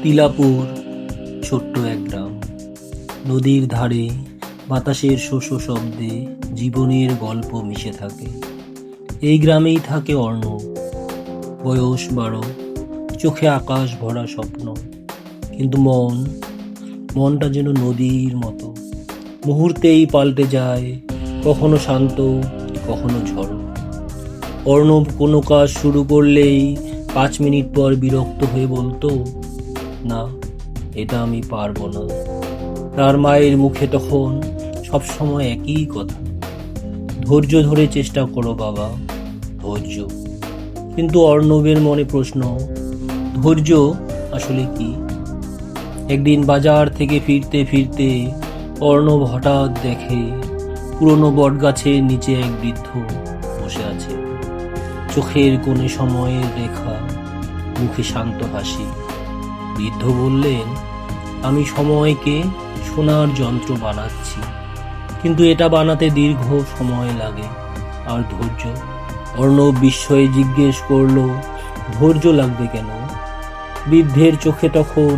তিলাপুর ছোট্ট এক গ্রাম। নদীর ধারে বাতাসের শোষ শব্দে জীবনের গল্প মিশে থাকে। এই গ্রামেই থাকে অর্ণব। বয়স 12, চোখে আকাশ ভরা স্বপ্ন, কিন্তু মনটা যেন নদীর মতো, মুহূর্তেই পাল্টে যায়, কখনো শান্ত, কখনো ঝড়ো। অর্ণব কোনো কাজ শুরু করলেই 5 মিনিট পর বিরক্ত হয়ে বলতো, না, এটা আমি পারবো না। তার মায়ের মুখে তখন সবসময় একই কথা, ধৈর্য ধরে চেষ্টা করো বাবা, ধৈর্য। কিন্তু অর্ণবের মনে প্রশ্ন, ধৈর্য আসলে কি? একদিন বাজার থেকে ফিরতে ফিরতে অর্ণব হঠাৎ দেখে পুরনো বটগাছের নিচে এক বৃদ্ধ বসে আছে। চোখের কোণে সময়ের রেখা, মুখে শান্ত হাসি। বৃদ্ধ বললেন, আমি সময়কে শোনার যন্ত্র বানাচ্ছি, কিন্তু এটা বানাতে দীর্ঘ সময় লাগে আর ধৈর্য। অর্ণব বিস্ময়ে জিজ্ঞেস করলো, ধৈর্য লাগবে কেন? বৃদ্ধের চোখে তখন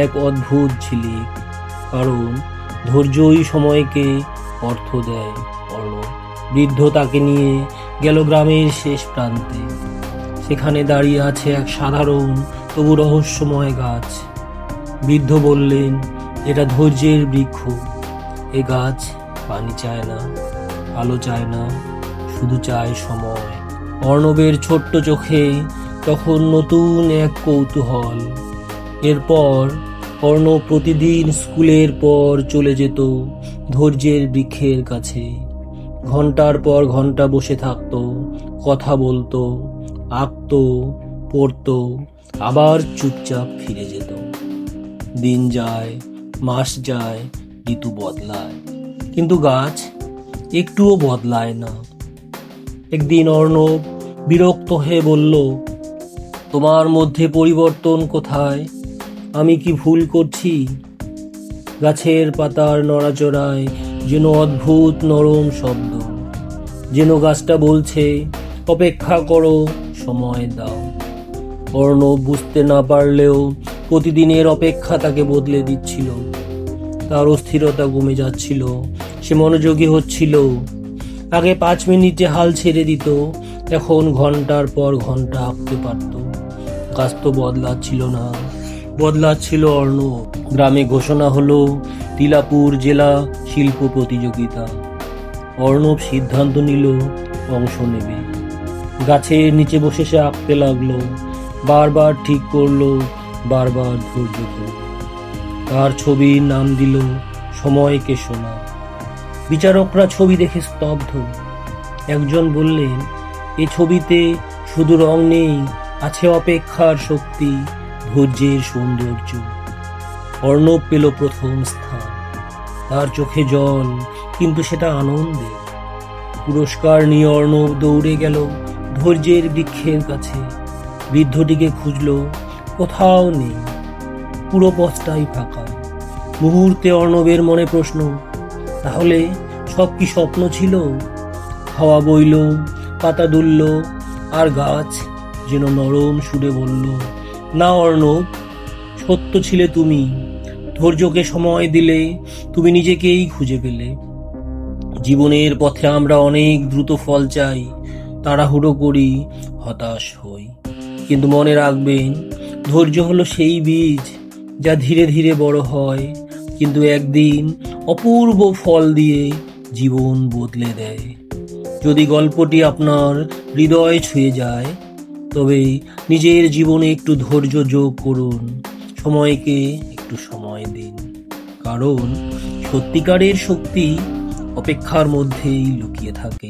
এক অদ্ভুত ঝিলিক, কারণ ধৈর্যই সময়কে অর্থ দেয়। অর্ণব বৃদ্ধ তাকে নিয়ে গেল গ্রামের শেষ প্রান্তে। সেখানে দাঁড়িয়ে আছে এক সাধারণ তবু রহস্যময় গাছ। বৃদ্ধ বললেন, এটা ধৈর্যের বৃক্ষ। এ গাছ পানি চায় না, আলো চায় না, শুধু চায় সময়। অর্ণবের ছোট্ট চোখে তখন নতুন এক কৌতূহল। এরপর অর্ণব প্রতিদিন স্কুলের পর চলে যেত ধৈর্যের বৃক্ষের কাছে। ঘন্টার পর ঘন্টা বসে থাকতো, কথা বলতো, আঁকতো, পড়তো, আবার চুপচাপ ফিরে যেত। দিন যায়, মাস যায়, ঋতু বদলায়, কিন্তু গাছ একটুও বদলায় না। একদিন অর্ণব বিরক্ত হয়ে বলল, তোমার মধ্যে পরিবর্তন কোথায়? আমি কি ভুল করছি? গাছের পাতার নড়াচড়ায় যেন অদ্ভুত নরম শব্দ, যেন গাছটা বলছে, অপেক্ষা করো, সময় দাও। অর্ণব বুঝতে না পারলেও প্রতিদিনের অপেক্ষা তাকে বদলে দিচ্ছিল। তার অস্থিরতা কমে যাচ্ছিল, সে মনোযোগী হচ্ছিল। আগে 5 মিনিটে হাল ছেড়ে দিত, এখন ঘন্টার পর ঘন্টা আঁকতে পারত। গাছ তো বদলাচ্ছিল না, বদলাচ্ছিল অর্ণব। গ্রামে ঘোষণা হলো তিলাপুর জেলা শিল্প প্রতিযোগিতা। অর্ণব সিদ্ধান্ত নিল অংশ নেবে। গাছের নিচে বসে সে আঁকতে লাগলো, বারবার ঠিক করলো, বারবার ধৈর্য ধরল। তার ছবির নাম দিল সময়কে শোনা। বিচারকরা ছবি দেখে স্তব্ধ। একজন বললেন, এ ছবিতে শুধু রং নেই, আছে অপেক্ষার শক্তি, ধৈর্যের সৌন্দর্য। অর্ণব পেল প্রথম স্থান। তার চোখে জল, কিন্তু সেটা আনন্দে। পুরস্কার নিয়ে অর্ণব দৌড়ে গেল ধৈর্যের বৃক্ষের কাছে। বৃদ্ধটিকে খুঁজল, কোথাও নেই, পুরো পথটাই ফাঁকা। মুহূর্তে অর্ণবের মনে প্রশ্ন, তাহলে সব কি স্বপ্ন ছিল? হাওয়া বইল, পাতা দুলল, আর গাছ যেন নরম সুরে বলল, না অর্ণব, সত্য ছিলে তুমি। ধৈর্যকে সময় দিলে তুমি নিজেকেই খুঁজে পেলে। জীবনের পথে আমরা অনেক দ্রুত ফল চাই, তাড়াহুড়ো করি, হতাশ হই, কিন্তু মনে রাখবেন, ধৈর্য হলো সেই বীজ যা ধীরে ধীরে বড় হয়, কিন্তু একদিন অপূর্ব ফল দিয়ে জীবন বদলে দেয়। যদি গল্পটি আপনার হৃদয় ছুঁয়ে যায়, তবে নিজের জীবনে একটু ধৈর্য যোগ করুন, সময়কে একটু সময় দিন, কারণ সত্যিকারের শক্তি অপেক্ষার মধ্যেই লুকিয়ে থাকে।